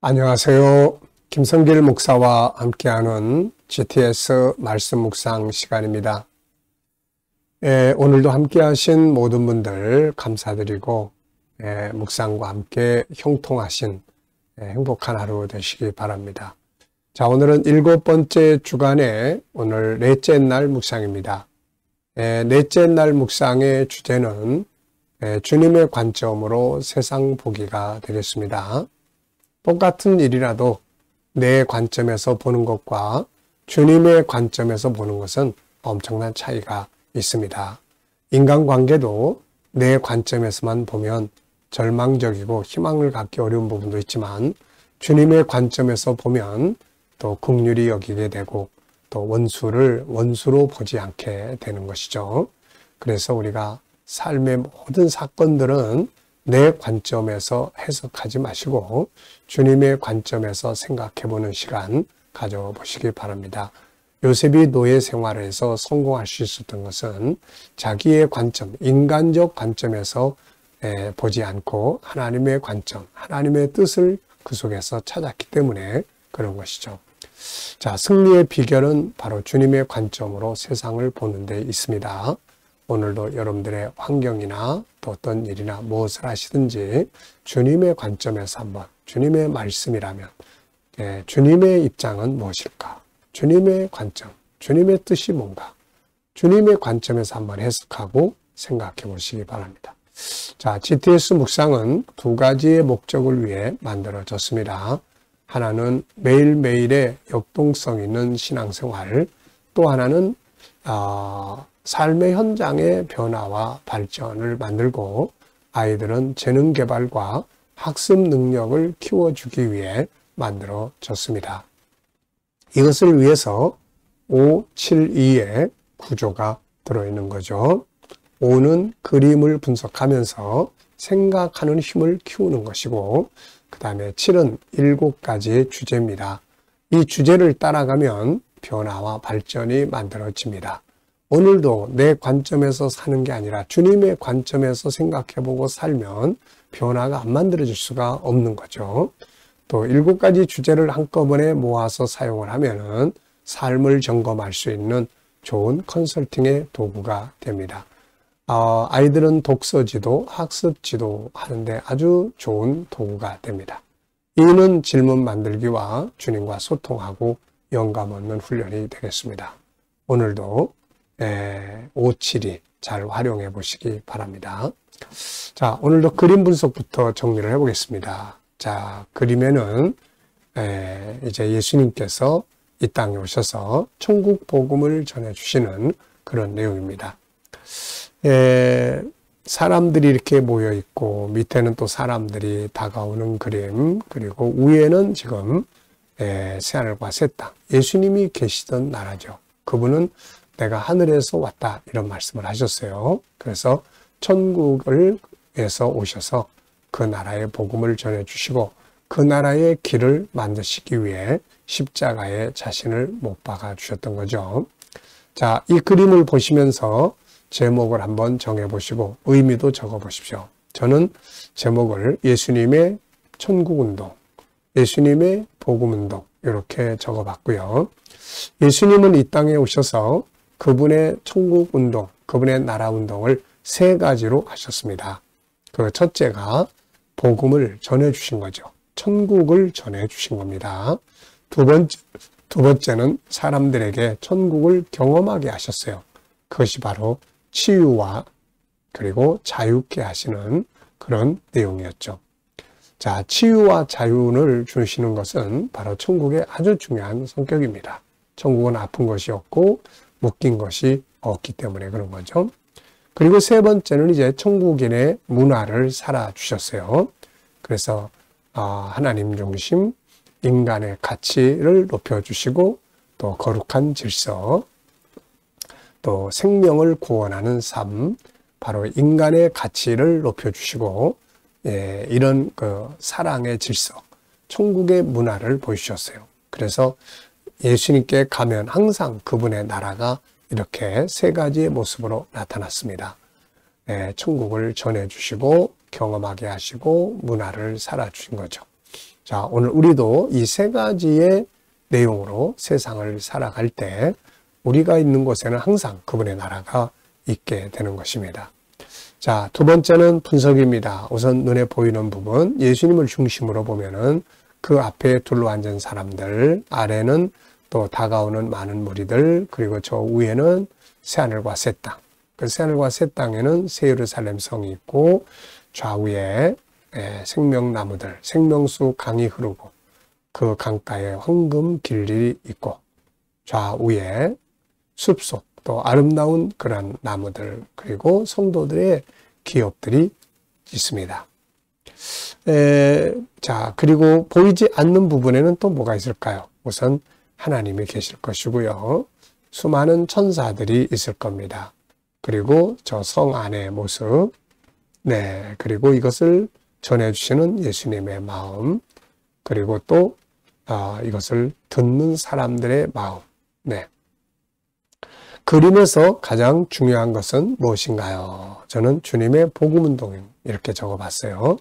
안녕하세요. 김성길 목사와 함께하는 GTS 말씀 묵상 시간입니다. 오늘도 함께하신 모든 분들 감사드리고 묵상과 함께 형통하신 행복한 하루 되시기 바랍니다. 자, 오늘은 7번째 주간의 오늘 넷째 날 묵상입니다. 넷째 날 묵상의 주제는 주님의 관점으로 세상 보기가 되겠습니다. 똑같은 일이라도 내 관점에서 보는 것과 주님의 관점에서 보는 것은 엄청난 차이가 있습니다. 인간관계도 내 관점에서만 보면 절망적이고 희망을 갖기 어려운 부분도 있지만 주님의 관점에서 보면 또 긍휼히 여기게 되고 또 원수를 원수로 보지 않게 되는 것이죠. 그래서 우리가 삶의 모든 사건들은 내 관점에서 해석하지 마시고 주님의 관점에서 생각해보는 시간 가져보시기 바랍니다. 요셉이 노예 생활에서 성공할 수 있었던 것은 자기의 관점, 인간적 관점에서 보지 않고 하나님의 관점, 하나님의 뜻을 그 속에서 찾았기 때문에 그런 것이죠. 자, 승리의 비결은 바로 주님의 관점으로 세상을 보는 데 있습니다. 오늘도 여러분들의 환경이나 또 어떤 일이나 무엇을 하시든지 주님의 관점에서 한번, 주님의 말씀이라면 주님의 입장은 무엇일까? 주님의 관점, 주님의 뜻이 뭔가? 주님의 관점에서 한번 해석하고 생각해 보시기 바랍니다. 자, GTS 묵상은 두 가지의 목적을 위해 만들어졌습니다. 하나는 매일매일의 역동성 있는 신앙생활, 또 하나는 삶의 현장의 변화와 발전을 만들고 아이들은 재능 개발과 학습 능력을 키워주기 위해 만들어졌습니다. 이것을 위해서 572의 구조가 들어있는 거죠. 5는 그림을 분석하면서 생각하는 힘을 키우는 것이고 그 다음에 7은 7가지의 주제입니다. 이 주제를 따라가면 변화와 발전이 만들어집니다. 오늘도 내 관점에서 사는 게 아니라 주님의 관점에서 생각해보고 살면 변화가 안 만들어질 수가 없는 거죠. 또 7가지 주제를 한꺼번에 모아서 사용을 하면은 삶을 점검할 수 있는 좋은 컨설팅의 도구가 됩니다. 아이들은 독서지도, 학습지도 하는데 아주 좋은 도구가 됩니다. 이는 질문 만들기와 주님과 소통하고 영감 얻는 훈련이 되겠습니다. 오늘도 572 잘 활용해 보시기 바랍니다. 자, 오늘도 그림 분석부터 정리를 해보겠습니다. 자, 그림에는 이제 예수님께서 이 땅에 오셔서 천국 복음을 전해주시는 그런 내용입니다. 사람들이 이렇게 모여 있고 밑에는 또 사람들이 다가오는 그림, 그리고 위에는 지금 새하늘과 새 땅, 예수님이 계시던 나라죠. 그분은 내가 하늘에서 왔다 이런 말씀을 하셨어요. 그래서 천국에서 오셔서 그 나라의 복음을 전해주시고 그 나라의 길을 만드시기 위해 십자가에 자신을 못 박아 주셨던 거죠. 자, 이 그림을 보시면서 제목을 한번 정해보시고 의미도 적어보십시오. 저는 제목을 예수님의 천국운동, 예수님의 복음운동 이렇게 적어봤고요. 예수님은 이 땅에 오셔서 그분의 천국운동, 그분의 나라운동을 3가지로 하셨습니다. 그 첫째가 복음을 전해주신 거죠. 천국을 전해주신 겁니다. 두 번째는 사람들에게 천국을 경험하게 하셨어요. 그것이 바로 치유와 그리고 자유케 하시는 그런 내용이었죠. 자, 치유와 자유를 주시는 것은 바로 천국의 아주 중요한 성격입니다. 천국은 아픈 것이 없고 묶인 것이 없기 때문에 그런 거죠. 그리고 3번째는 이제 천국인의 문화를 살아주셨어요. 그래서 하나님 중심, 인간의 가치를 높여주시고 또 거룩한 질서, 또 생명을 구원하는 삶, 바로 인간의 가치를 높여주시고 이런 그 사랑의 질서, 천국의 문화를 보여주셨어요. 그래서 예수님께 가면 항상 그분의 나라가 이렇게 3가지의 모습으로 나타났습니다. 천국을 전해주시고 경험하게 하시고 문화를 살아주신 거죠. 자, 오늘 우리도 이 세 가지의 내용으로 세상을 살아갈 때 우리가 있는 곳에는 항상 그분의 나라가 있게 되는 것입니다. 자, 두 번째는 분석입니다. 우선 눈에 보이는 부분, 예수님을 중심으로 보면은 그 앞에 둘러앉은 사람들, 아래는 또 다가오는 많은 무리들, 그리고 저 위에는 새하늘과 새 땅. 그 새하늘과 새 땅에는 새 예루살렘 성이 있고 좌우에 생명나무들, 생명수 강이 흐르고 그 강가에 황금 길들이 있고 좌우에 숲속 또 아름다운 그런 나무들 그리고 성도들의 기업들이 있습니다. 자, 그리고 보이지 않는 부분에는 또 뭐가 있을까요? 우선 하나님이 계실 것이고요. 수많은 천사들이 있을 겁니다. 그리고 저 성 안의 모습, 네, 그리고 이것을 전해주시는 예수님의 마음, 그리고 또 이것을 듣는 사람들의 마음, 네. 그림에서 가장 중요한 것은 무엇인가요? 저는 주님의 복음운동 이렇게 적어봤어요.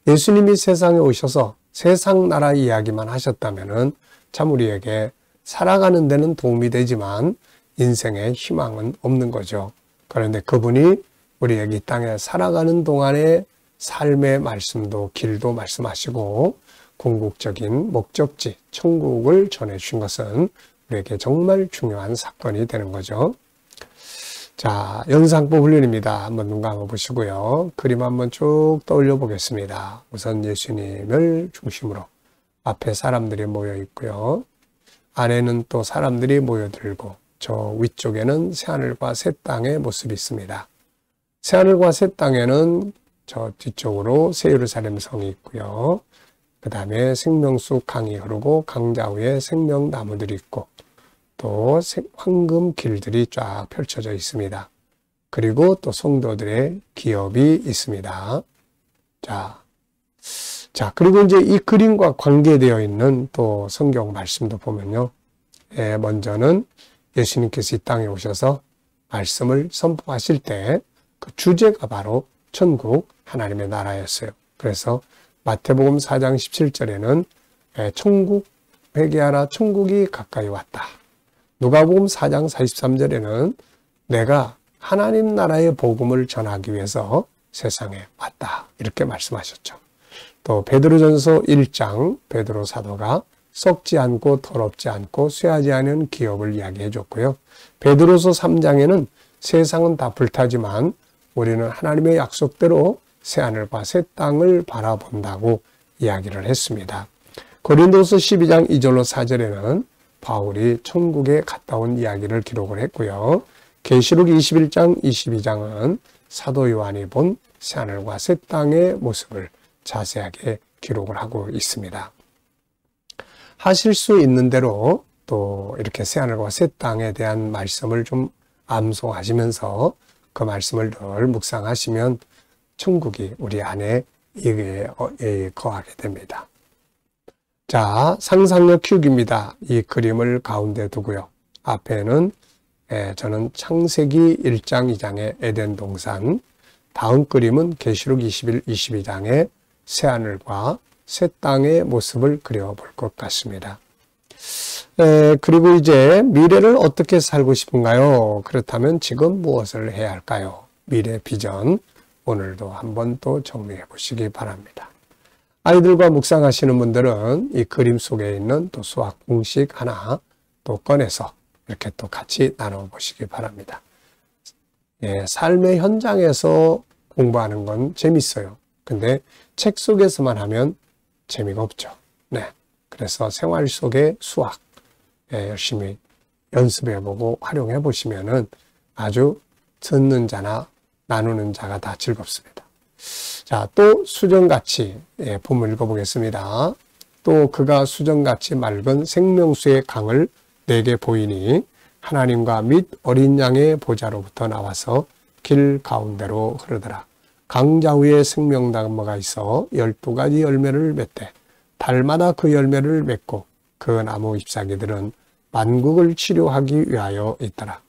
예수님이 세상에 오셔서 세상 나라 이야기만 하셨다면 참 우리에게 살아가는 데는 도움이 되지만 인생에 희망은 없는 거죠. 그런데 그분이 우리에게 이 땅에 살아가는 동안에 삶의 말씀도 길도 말씀하시고 궁극적인 목적지 천국을 전해주신 것은 우리에게 정말 중요한 사건이 되는 거죠. 자, 연상법 훈련입니다. 한번 눈 감아 보시고요. 그림 한번 쭉 떠올려 보겠습니다. 우선 예수님을 중심으로 앞에 사람들이 모여 있고요. 안에는 또 사람들이 모여들고 저 위쪽에는 새하늘과 새 땅의 모습이 있습니다. 새하늘과 새 땅에는 저 뒤쪽으로 새 예루살렘 성이 있고요. 그 다음에 생명수 강이 흐르고 강좌 위에 생명나무들이 있고 또 황금 길들이 쫙 펼쳐져 있습니다. 그리고 또 성도들의 기업이 있습니다. 자, 그리고 이제 이 그림과 관계되어 있는 또 성경 말씀도 보면요. 먼저는 예수님께서 이 땅에 오셔서 말씀을 선포하실 때 그 주제가 바로 천국 하나님의 나라였어요. 그래서 마태복음 4장 17절에는 천국 회개하라 천국이 가까이 왔다. 누가복음 4장 43절에는 내가 하나님 나라의 복음을 전하기 위해서 세상에 왔다. 이렇게 말씀하셨죠. 또 베드로전서 1장 베드로 사도가 썩지 않고 더럽지 않고 쇠하지 않은 기업을 이야기해 줬고요. 베드로서 3장에는 세상은 다 불타지만 우리는 하나님의 약속대로 새하늘과 새 땅을 바라본다고 이야기를 했습니다. 고린도서 12장 2절로 4절에는 바울이 천국에 갔다 온 이야기를 기록을 했고요. 계시록 21장 22장은 사도 요한이 본 새하늘과 새 땅의 모습을 자세하게 기록을 하고 있습니다. 하실 수 있는 대로 또 이렇게 새하늘과 새 땅에 대한 말씀을 좀 암송하시면서 그 말씀을 늘 묵상하시면 천국이 우리 안에 거하게 됩니다. 자, 상상력 키우기입니다. 이 그림을 가운데 두고요. 앞에는 저는 창세기 1장 2장의 에덴 동산, 다음 그림은 계시록 21, 22장의 새하늘과 새 땅의 모습을 그려볼 것 같습니다. 그리고 이제 미래를 어떻게 살고 싶은가요? 그렇다면 지금 무엇을 해야 할까요? 미래 비전 오늘도 한번 또 정리해 보시기 바랍니다. 아이들과 묵상하시는 분들은 이 그림 속에 있는 또 수학 공식 하나 또 꺼내서 이렇게 또 같이 나눠 보시기 바랍니다. 삶의 현장에서 공부하는 건 재밌어요. 근데 책 속에서만 하면 재미가 없죠. 네. 그래서 생활 속의 수학 열심히 연습해보고 활용해보시면은 아주 듣는 자나 나누는 자가 다 즐겁습니다. 자, 또 수정같이 본문 읽어보겠습니다. 또 그가 수정같이 맑은 생명수의 강을 내게 보이니 하나님과 및 어린 양의 보좌로부터 나와서 길 가운데로 흐르더라. 강자 위에 생명나무가 있어 12가지 열매를 맺되 달마다 그 열매를 맺고 그 나무 잎사귀들은 만국을 치료하기 위하여 있더라.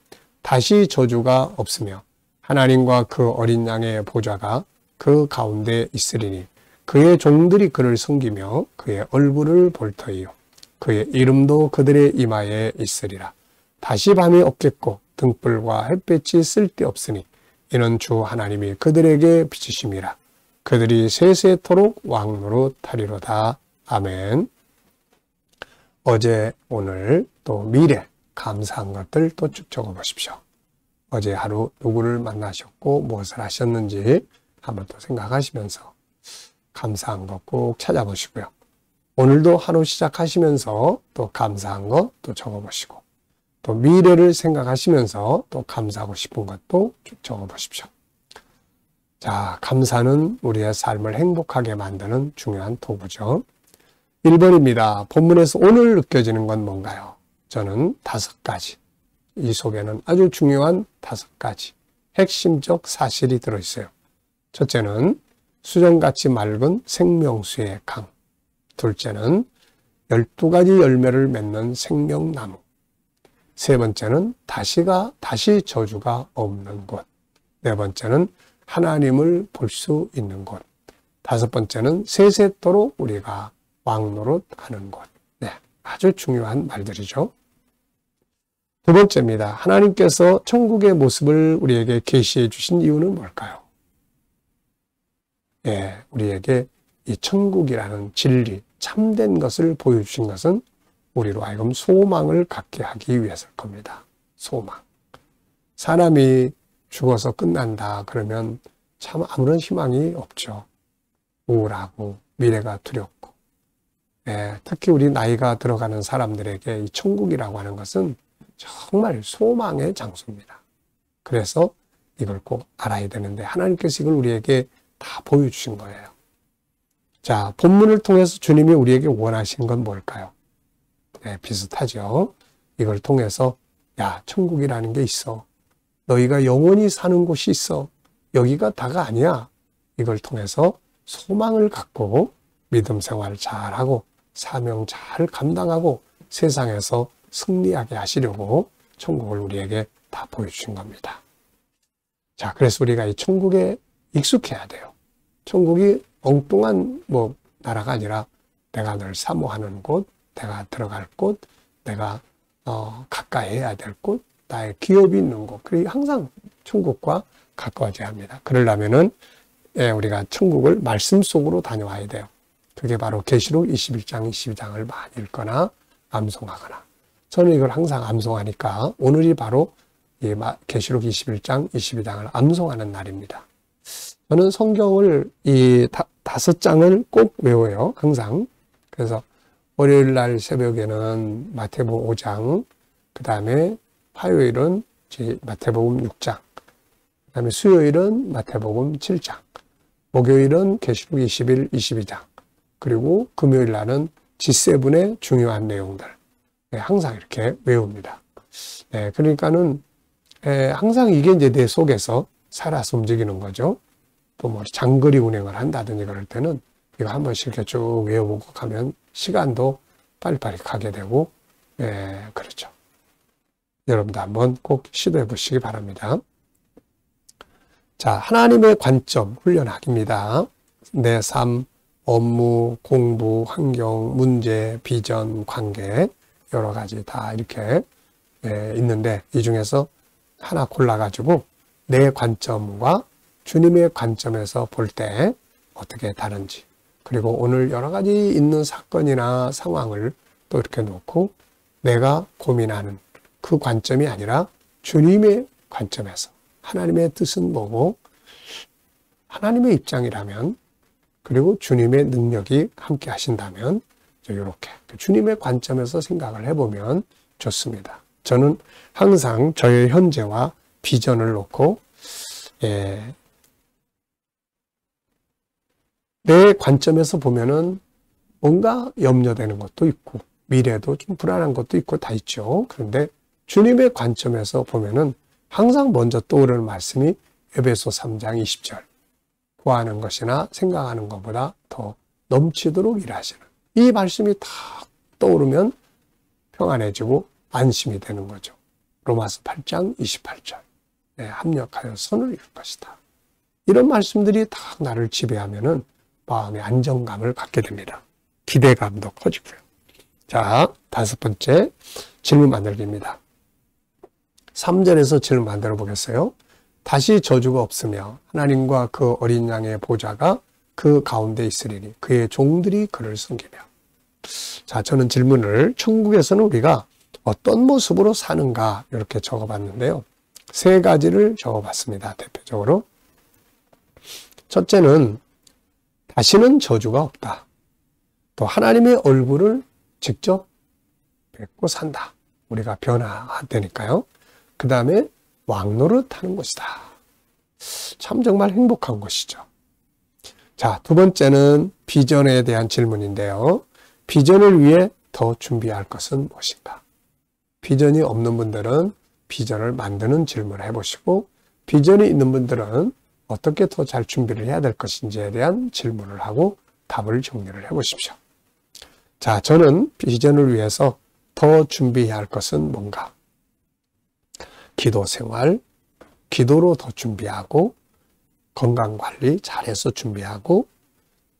다시 저주가 없으며 하나님과 그 어린 양의 보좌가 그 가운데 있으리니 그의 종들이 그를 섬기며 그의 얼굴을 볼 터이요 그의 이름도 그들의 이마에 있으리라. 다시 밤이 없겠고 등불과 햇빛이 쓸데없으니 이는 주 하나님이 그들에게 비치심이라. 그들이 세세토록 왕노릇 하리로다. 아멘. 어제, 오늘, 또 미래 감사한 것들 또 쭉 적어보십시오. 어제 하루 누구를 만나셨고 무엇을 하셨는지 한번 또 생각하시면서 감사한 것 꼭 찾아보시고요. 오늘도 하루 시작하시면서 또 감사한 것 또 적어보시고 또 미래를 생각하시면서 또 감사하고 싶은 것도 쭉 적어보십시오. 자, 감사는 우리의 삶을 행복하게 만드는 중요한 도구죠. 1번입니다. 본문에서 오늘 느껴지는 건 뭔가요? 저는 5가지. 이 속에는 아주 중요한 5가지 핵심적 사실이 들어있어요. 첫째는 수정같이 맑은 생명수의 강. 둘째는 12가지 열매를 맺는 생명나무. 세 번째는 다시 저주가 없는 곳. 네 번째는 하나님을 볼 수 있는 곳. 다섯 번째는 세세토록 우리가 왕노릇 하는 곳. 네, 아주 중요한 말들이죠. 두 번째입니다. 하나님께서 천국의 모습을 우리에게 계시해 주신 이유는 뭘까요? 예, 우리에게 이 천국이라는 진리, 참된 것을 보여주신 것은 우리로 하여금 소망을 갖게 하기 위해서일 겁니다. 소망. 사람이 죽어서 끝난다 그러면 참 아무런 희망이 없죠. 우울하고 미래가 두렵고. 예, 특히 우리 나이가 들어가는 사람들에게 이 천국이라고 하는 것은 정말 소망의 장소입니다. 그래서 이걸 꼭 알아야 되는데 하나님께서 이걸 우리에게 다 보여주신 거예요. 자, 본문을 통해서 주님이 우리에게 원하신 건 뭘까요? 네, 비슷하죠. 이걸 통해서 야, 천국이라는 게 있어. 너희가 영원히 사는 곳이 있어. 여기가 다가 아니야. 이걸 통해서 소망을 갖고 믿음 생활 잘하고 사명 잘 감당하고 세상에서 승리하게 하시려고 천국을 우리에게 다 보여주신 겁니다. 자, 그래서 우리가 이 천국에 익숙해야 돼요. 천국이 엉뚱한 나라가 아니라 내가 늘 사모하는 곳, 내가 들어갈 곳, 내가 가까이 해야 될 곳, 나의 기업이 있는 곳. 그리고 항상 천국과 가까워져야 합니다. 그러려면은 우리가 천국을 말씀 속으로 다녀와야 돼요. 그게 바로 계시록 21장, 22장을 많이 읽거나 암송하거나. 저는 이걸 항상 암송하니까 오늘이 바로 이 계시록 21장, 22장을 암송하는 날입니다. 저는 성경을 이 5장을 꼭 외워요. 항상. 그래서 월요일 날 새벽에는 마태복음 5장, 그 다음에 화요일은 마태복음 6장, 그 다음에 수요일은 마태복음 7장, 목요일은 계시록 21, 22장, 그리고 금요일 날은 G7의 중요한 내용들. 네, 항상 이렇게 외웁니다. 네, 그러니까는 항상 이게 이제 내 속에서 살아서 움직이는 거죠. 또 장거리 운행을 한다든지 그럴 때는 이거 한 번씩 이렇게 쭉 외워보고 가면 시간도 빨리빨리 가게 되고, 그렇죠. 여러분도 한번 꼭 시도해 보시기 바랍니다. 자, 하나님의 관점 훈련하기입니다. 내 삶, 업무, 공부, 환경, 문제, 비전, 관계 여러 가지 다 이렇게 있는데 이 중에서 하나 골라가지고 내 관점과 주님의 관점에서 볼 때 어떻게 다른지, 그리고 오늘 여러 가지 있는 사건이나 상황을 또 이렇게 놓고 내가 고민하는 그 관점이 아니라 주님의 관점에서 하나님의 뜻은 뭐고 하나님의 입장이라면, 그리고 주님의 능력이 함께 하신다면 이렇게 주님의 관점에서 생각을 해보면 좋습니다. 저는 항상 저의 현재와 비전을 놓고 내 관점에서 보면은 뭔가 염려되는 것도 있고 미래도 좀 불안한 것도 있고 다 있죠. 그런데 주님의 관점에서 보면은 항상 먼저 떠오르는 말씀이 에베소 3장 20절. 구하는 것이나 생각하는 것보다 더 넘치도록 일하시는. 이 말씀이 딱 떠오르면 평안해지고 안심이 되는 거죠. 로마서 8장 28절. 합력하여 선을 이룰 것이다. 이런 말씀들이 딱 나를 지배하면은 마음의 안정감을 갖게 됩니다. 기대감도 커지고요. 자, 5번째 질문 만들기입니다. 3절에서 질문 만들어 보겠어요. 다시 저주가 없으며 하나님과 그 어린 양의 보좌가 그 가운데 있으리니 그의 종들이 그를 섬기며. 자, 저는 질문을 천국에서는 우리가 어떤 모습으로 사는가 이렇게 적어봤는데요. 3가지를 적어봤습니다. 대표적으로. 첫째는 다시는 저주가 없다. 또 하나님의 얼굴을 직접 뵙고 산다. 우리가 변화되니까요. 그 다음에 왕노릇하는 것이다. 참 정말 행복한 것이죠. 자, 2번째는 비전에 대한 질문인데요. 비전을 위해 더 준비할 것은 무엇인가? 비전이 없는 분들은 비전을 만드는 질문을 해보시고, 비전이 있는 분들은 어떻게 더 잘 준비를 해야 될 것인지에 대한 질문을 하고 답을 정리를 해보십시오. 자, 저는 비전을 위해서 더 준비해야 할 것은 뭔가? 기도 생활, 기도로 더 준비하고, 건강관리 잘해서 준비하고,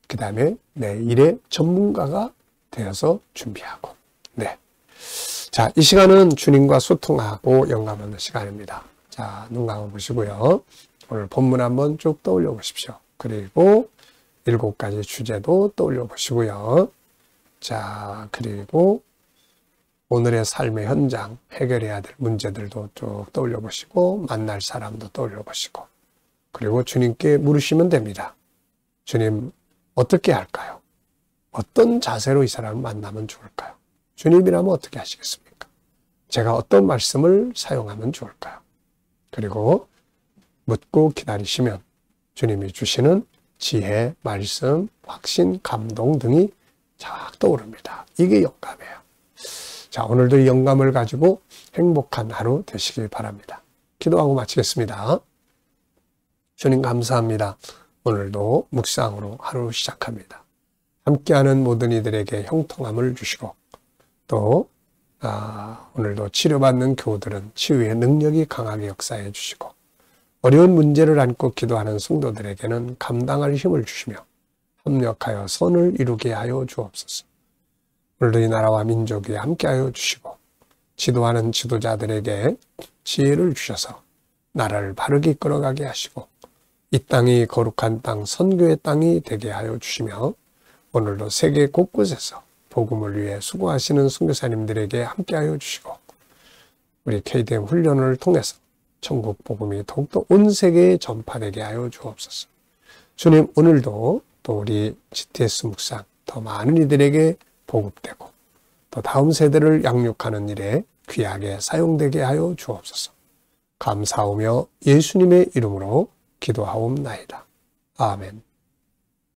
그 다음에 내 일의 전문가가 되어서 준비하고. 네. 자, 이 시간은 주님과 소통하고 영감하는 시간입니다. 자, 눈 감아 보시고요. 오늘 본문 한번 쭉 떠올려 보십시오. 그리고 7가지 주제도 떠올려 보시고요. 자, 그리고 오늘의 삶의 현장, 해결해야 될 문제들도 쭉 떠올려 보시고, 만날 사람도 떠올려 보시고, 그리고 주님께 물으시면 됩니다. 주님, 어떻게 할까요? 어떤 자세로 이 사람을 만나면 좋을까요? 주님이라면 어떻게 하시겠습니까? 제가 어떤 말씀을 사용하면 좋을까요? 그리고 묻고 기다리시면 주님이 주시는 지혜, 말씀, 확신, 감동 등이 쫙 떠오릅니다. 이게 영감이에요. 자, 오늘도 이 영감을 가지고 행복한 하루 되시길 바랍니다. 기도하고 마치겠습니다. 주님 감사합니다. 오늘도 묵상으로 하루 시작합니다. 함께하는 모든 이들에게 형통함을 주시고, 또 오늘도 치료받는 교우들은 치유의 능력이 강하게 역사해 주시고, 어려운 문제를 안고 기도하는 성도들에게는 감당할 힘을 주시며 협력하여 선을 이루게 하여 주옵소서. 오늘도 이 나라와 민족 위에 함께하여 주시고, 지도하는 지도자들에게 지혜를 주셔서 나라를 바르게 이끌어가게 하시고, 이 땅이 거룩한 땅, 선교의 땅이 되게 하여 주시며, 오늘도 세계 곳곳에서 복음을 위해 수고하시는 선교사님들에게 함께하여 주시고, 우리 KDM 훈련을 통해서 천국 복음이 더욱더 온 세계에 전파되게 하여 주옵소서. 주님, 오늘도 또 우리 GTS 묵상 더 많은 이들에게 보급되고, 또 다음 세대를 양육하는 일에 귀하게 사용되게 하여 주옵소서. 감사하며 예수님의 이름으로 기도하옵나이다. 아멘.